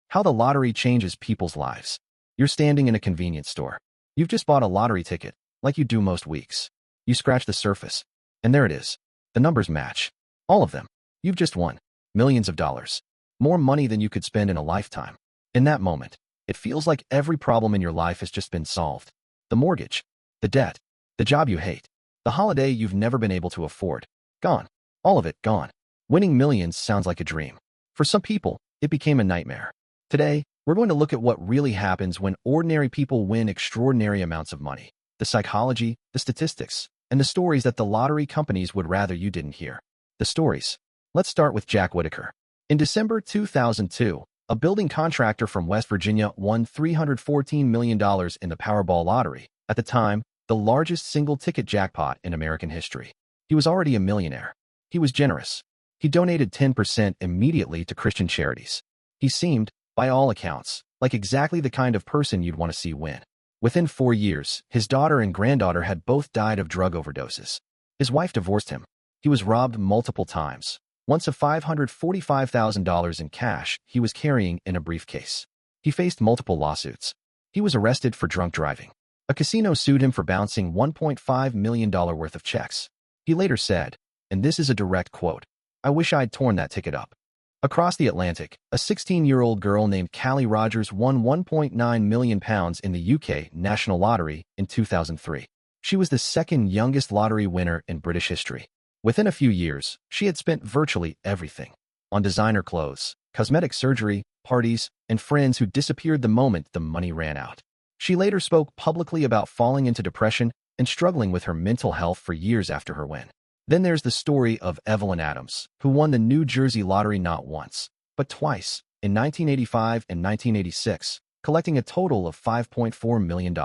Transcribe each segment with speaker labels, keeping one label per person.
Speaker 1: How the lottery changes people's lives. You're standing in a convenience store. You've just bought a lottery ticket, like you do most weeks. You scratch the surface, and there it is. The numbers match. All of them. You've just won. Millions of dollars. More money than you could spend in a lifetime. In that moment, it feels like every problem in your life has just been solved. The mortgage, the debt, the job you hate, the holiday you've never been able to afford. Gone. All of it gone. Winning millions sounds like a dream. For some people, it became a nightmare. Today, we're going to look at what really happens when ordinary people win extraordinary amounts of money. The psychology, the statistics, and the stories that the lottery companies would rather you didn't hear. The stories. Let's start with Jack Whitaker. In December 2002, a building contractor from West Virginia won $314 million in the Powerball lottery, at the time, the largest single-ticket jackpot in American history. He was already a millionaire. He was generous. He donated 10% immediately to Christian charities. He seemed, by all accounts, like exactly the kind of person you'd want to see win. Within 4 years, his daughter and granddaughter had both died of drug overdoses. His wife divorced him. He was robbed multiple times. Once of $545,000 in cash he was carrying in a briefcase. He faced multiple lawsuits. He was arrested for drunk driving. A casino sued him for bouncing $1.5 million worth of checks. He later said, and this is a direct quote, "I wish I'd torn that ticket up." Across the Atlantic, a 16-year-old girl named Callie Rogers won £1.9 million in the UK National Lottery in 2003. She was the second youngest lottery winner in British history. Within a few years, she had spent virtually everything on designer clothes, cosmetic surgery, parties, and friends who disappeared the moment the money ran out. She later spoke publicly about falling into depression and struggling with her mental health for years after her win. Then there's the story of Evelyn Adams, who won the New Jersey lottery not once, but twice, in 1985 and 1986, collecting a total of $5.4 million.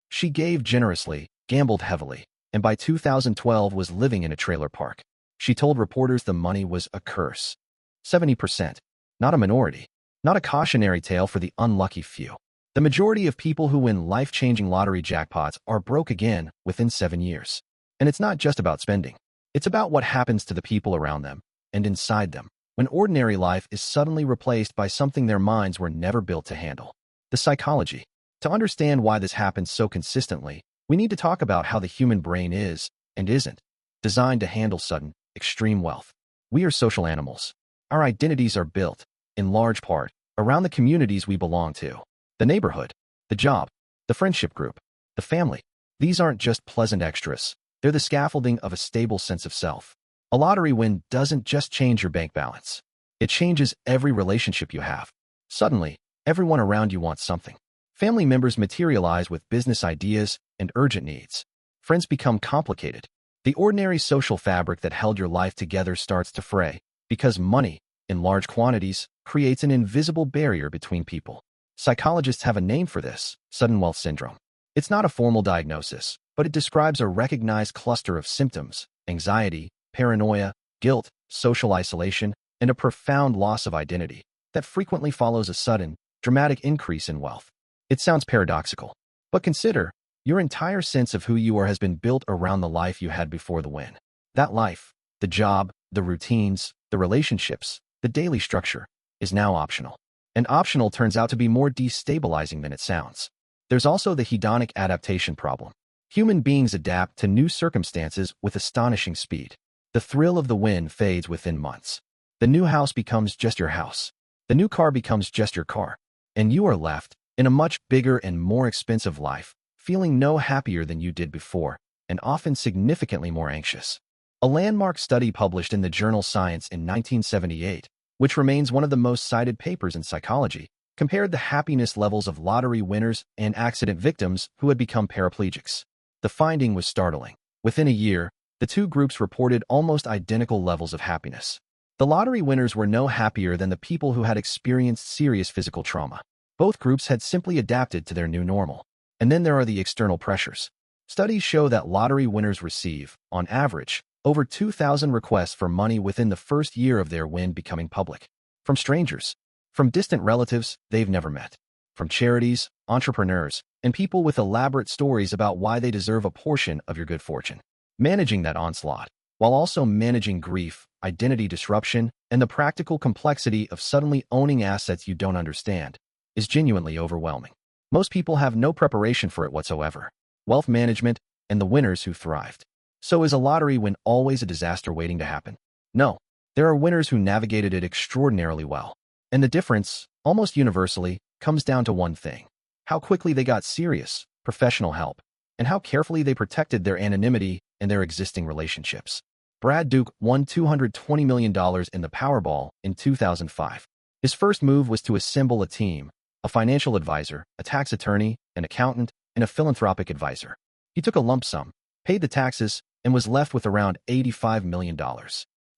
Speaker 1: She gave generously, gambled heavily, and by 2012 was living in a trailer park. She told reporters the money was a curse. 70%. Not a minority. Not a cautionary tale for the unlucky few. The majority of people who win life-changing lottery jackpots are broke again within 7 years. And it's not just about spending. It's about what happens to the people around them and inside them when ordinary life is suddenly replaced by something their minds were never built to handle. The psychology. To understand why this happens so consistently, we need to talk about how the human brain is, and isn't, designed to handle sudden, extreme wealth. We are social animals. Our identities are built, in large part, around the communities we belong to. The neighborhood, the job, the friendship group, the family. These aren't just pleasant extras. They're the scaffolding of a stable sense of self. A lottery win doesn't just change your bank balance. It changes every relationship you have. Suddenly, everyone around you wants something. Family members materialize with business ideas and urgent needs. Friends become complicated. The ordinary social fabric that held your life together starts to fray, because money, in large quantities, creates an invisible barrier between people. Psychologists have a name for this: sudden wealth syndrome. It's not a formal diagnosis, but it describes a recognized cluster of symptoms: anxiety, paranoia, guilt, social isolation, and a profound loss of identity that frequently follows a sudden, dramatic increase in wealth. It sounds paradoxical, but consider, your entire sense of who you are has been built around the life you had before the win. That life, the job, the routines, the relationships, the daily structure, is now optional. And optional turns out to be more destabilizing than it sounds. There's also the hedonic adaptation problem. Human beings adapt to new circumstances with astonishing speed. The thrill of the win fades within months. The new house becomes just your house. The new car becomes just your car. And you are left, in a much bigger and more expensive life, feeling no happier than you did before, and often significantly more anxious. A landmark study published in the journal Science in 1978, which remains one of the most cited papers in psychology, compared the happiness levels of lottery winners and accident victims who had become paraplegics. The finding was startling. Within a year, the two groups reported almost identical levels of happiness. The lottery winners were no happier than the people who had experienced serious physical trauma. Both groups had simply adapted to their new normal. And then there are the external pressures. Studies show that lottery winners receive, on average, over 2,000 requests for money within the first year of their win becoming public. From strangers, from distant relatives they've never met, from charities, entrepreneurs, and people with elaborate stories about why they deserve a portion of your good fortune. Managing that onslaught, while also managing grief, identity disruption, and the practical complexity of suddenly owning assets you don't understand is genuinely overwhelming. Most people have no preparation for it whatsoever. Wealth management and the winners who thrived. So is a lottery win always a disaster waiting to happen? No. There are winners who navigated it extraordinarily well. And the difference, almost universally, comes down to one thing: how quickly they got serious, professional help, and how carefully they protected their anonymity and their existing relationships. Brad Duke won $220 million in the Powerball in 2005. His first move was to assemble a team: a financial advisor, a tax attorney, an accountant, and a philanthropic advisor. He took a lump sum, paid the taxes, and was left with around $85 million.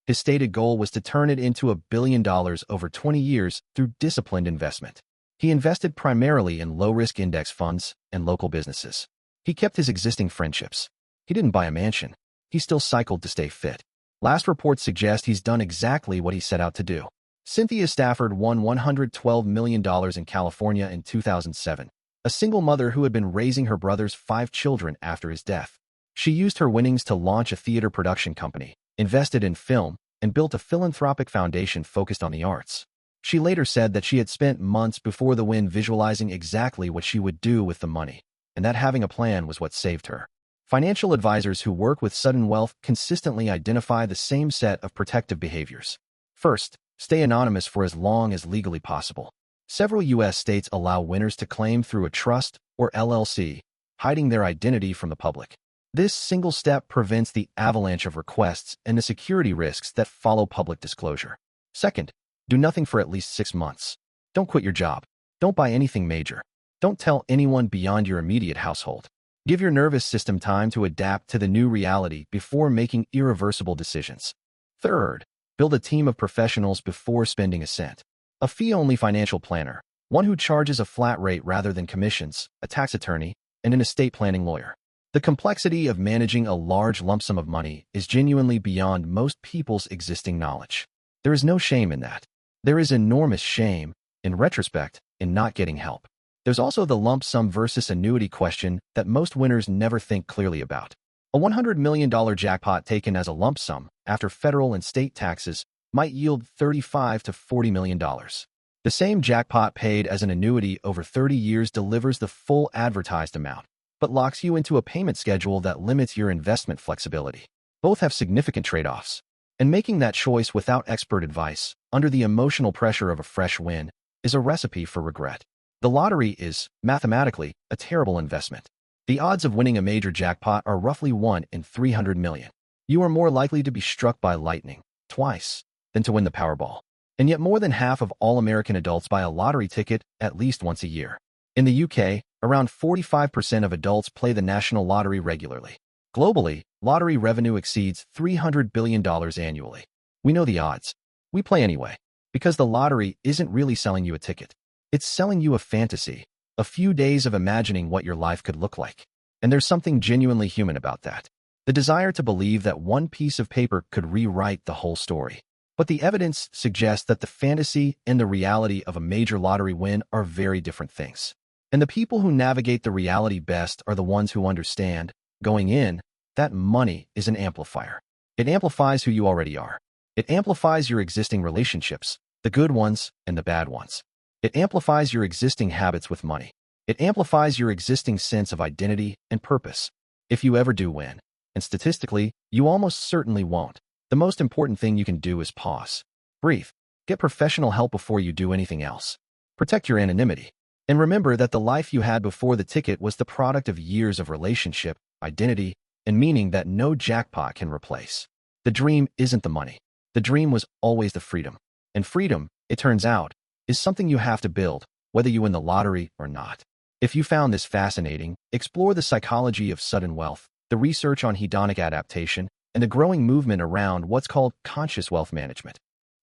Speaker 1: His stated goal was to turn it into $1 billion over 20 years through disciplined investment. He invested primarily in low-risk index funds and local businesses. He kept his existing friendships. He didn't buy a mansion. He still cycled to stay fit. Last reports suggest he's done exactly what he set out to do. Cynthia Stafford won $112 million in California in 2007, a single mother who had been raising her brother's 5 children after his death. She used her winnings to launch a theater production company, invested in film, and built a philanthropic foundation focused on the arts. She later said that she had spent months before the win visualizing exactly what she would do with the money, and that having a plan was what saved her. Financial advisors who work with sudden wealth consistently identify the same set of protective behaviors. First, stay anonymous for as long as legally possible. Several U.S. states allow winners to claim through a trust or LLC, hiding their identity from the public. This single step prevents the avalanche of requests and the security risks that follow public disclosure. Second, do nothing for at least 6 months. Don't quit your job. Don't buy anything major. Don't tell anyone beyond your immediate household. Give your nervous system time to adapt to the new reality before making irreversible decisions. Third, build a team of professionals before spending a cent. A fee-only financial planner, one who charges a flat rate rather than commissions, a tax attorney, and an estate planning lawyer. The complexity of managing a large lump sum of money is genuinely beyond most people's existing knowledge. There is no shame in that. There is enormous shame, in retrospect, in not getting help. There's also the lump sum versus annuity question that most winners never think clearly about. A $100 million jackpot taken as a lump sum after federal and state taxes might yield $35 to $40 million. The same jackpot paid as an annuity over 30 years delivers the full advertised amount, but locks you into a payment schedule that limits your investment flexibility. Both have significant trade-offs, and making that choice without expert advice, under the emotional pressure of a fresh win, is a recipe for regret. The lottery is, mathematically, a terrible investment. The odds of winning a major jackpot are roughly 1 in 300 million. You are more likely to be struck by lightning, twice, than to win the Powerball. And yet more than half of all American adults buy a lottery ticket at least once a year. In the UK, around 45% of adults play the national lottery regularly. Globally, lottery revenue exceeds $300 billion annually. We know the odds. We play anyway, because the lottery isn't really selling you a ticket. It's selling you a fantasy, a few days of imagining what your life could look like. And there's something genuinely human about that. The desire to believe that one piece of paper could rewrite the whole story. But the evidence suggests that the fantasy and the reality of a major lottery win are very different things. And the people who navigate the reality best are the ones who understand, going in, that money is an amplifier. It amplifies who you already are. It amplifies your existing relationships, the good ones and the bad ones. It amplifies your existing habits with money. It amplifies your existing sense of identity and purpose. If you ever do win, and statistically, you almost certainly won't, the most important thing you can do is pause. Breathe. Get professional help before you do anything else. Protect your anonymity. And remember that the life you had before the ticket was the product of years of relationship, identity, and meaning that no jackpot can replace. The dream isn't the money. The dream was always the freedom. And freedom, it turns out, is something you have to build, whether you win the lottery or not. If you found this fascinating, explore the psychology of sudden wealth, the research on hedonic adaptation, and the growing movement around what's called conscious wealth management.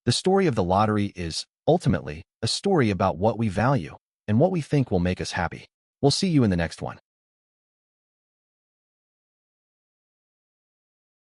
Speaker 1: The story of the lottery is, ultimately, a story about what we value and what we think will make us happy. We'll see you in the next one.